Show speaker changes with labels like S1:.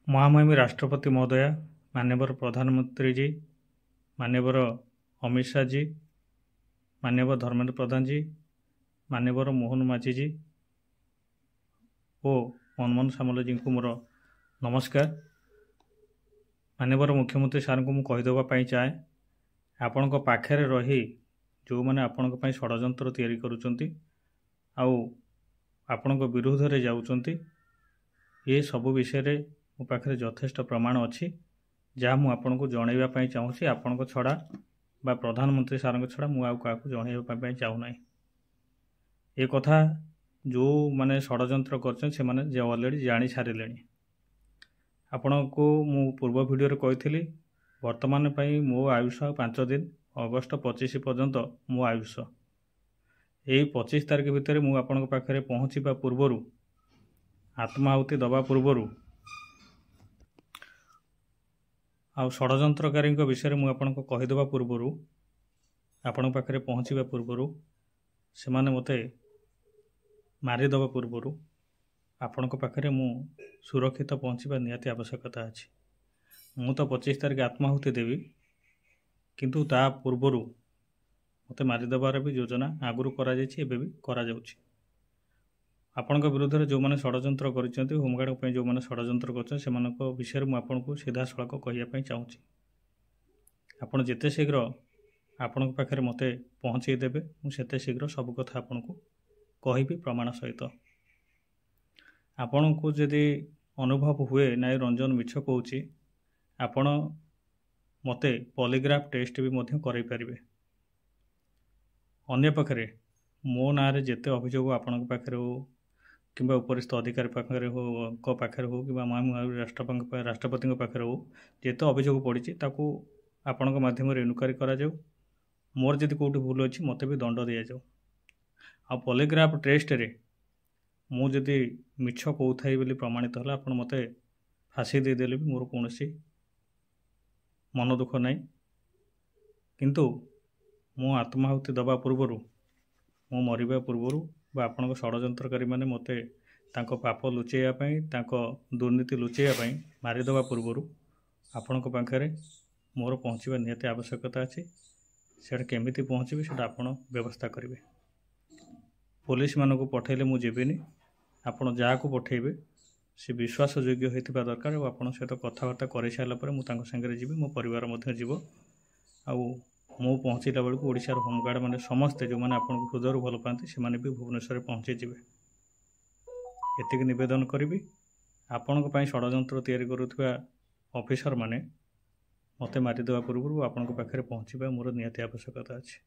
S1: महामहिम राष्ट्रपति महोदया, माननीय प्रधानमंत्री जी, माननीय अमित शाह जी, माननीय धर्मेंद्र प्रधान जी, माननीय मोहन माझी जी और मनमोहन सामल जी को मोर नमस्कार। माननीय मुख्यमंत्री सार को मुझे चाहे आपण पाखे रही जो मैंने आपण षड्यंत्र तैयारी करुँच आपण विरोध में जाऊँच ये सबू विषय मो पाखे यथेष्ट प्रमाण अच्छी जहाँ मुझे आपन को जनवाई चाहूँगी। आपण छड़ा बा प्रधानमंत्री सार छड़ा मुझे जनवाई चाहूना ये कथा जो माने षड्यंत्र कर ऑलरेडी जानी सारे। आपण को मु पूर्व वीडियो कही वर्तमान मो आयुष 5 दिन अगस्त 25 पर्यंत मो आयुष यही 25 तारीख भितर मुझे आपण पाखे पहुँचवा पूर्वर आत्माहुति दबा पूर्वर आ षड्यंत्रकारी विषय मुझे आपको कहीदेवा पूर्वर आपण पाखे पहुँचवा पूर्वर से मते मारिदेवा पूर्वर आपण पाखे मु सुरक्षित पहुँचवा निहाती आवश्यकता अच्छी। मु तो 25 तारीख आत्माहुति देवी किंतु ता पूर्वर मते मारिदेवार भी योजना आगुरी करा आपण विरुद्ध में जो मैंने षड्यंत्र कर होमगार्ड जो मैंने षड्यंत्र कर विषय मुझे सीधा सड़क कहवाई चाहूँगी। आपड़ जिते शीघ्र आपण पाखे मत पहुँचईदेवे मुझे शीघ्र सब कथा आपन को कहि प्रमाण सहित। आपण को जदि अनुभव हुए ना रंजन मिछ कहूँ आपण मते पॉलीग्राफ टेस्ट भी करई पारिबे। अन्य पाखे मो ना जिते अभियोग आपण पाखे हो कि उपरिस्थ अधिकारी पाखे हो पाखे हो कि राष्ट्रपति पाखे हो जिते अभियोग पड़ी ताकू आपण माध्यम इनक्वारी करा मोर जदि कौटी भूल अच्छी मत भी दंड दि जाऊ। आ पॉलीग्राफ टेस्ट रे मु जदि मिछ कहूथाई बोली प्रमाणित है आप मत फांसी देदेले भी मोर कौन मन दुख ना किंतु मो आत्माहुति दबा पूर्वर मो मरिबा पूर्वर आपण षड्यंत्रकारी मैंने मत पाप लुचेवाई दुर्नीति लुचेवाई मारिदेवा पूर्वर आपण पाखे मोर पहुँचवा निहाती आवश्यकता अच्छी। से केमिति पहुँचबी से आपण व्यवस्था करेंगे। पुलिस मान को पठेले मु जीविनी आपण जहाँ को पठेबे से विश्वास योग्य होता दरकार और आपन सहित कथबार्ता कर सारापर मुझे जी मो परिवार जीव आउ मु पहुँचला बेलू ओडिशार होमगार्ड मैंने समस्ते जो मैंने आपन हृदय भल पाती से भी भुवनेश्वर पहुँची जी एतिक नवेदन करी आपण षड्यंत्र तैयारी करुवा ऑफिसर माने मते मारिदेवा पूर्व आपण पाखे पहुँचवा मोर निहाती आवश्यकता अच्छी।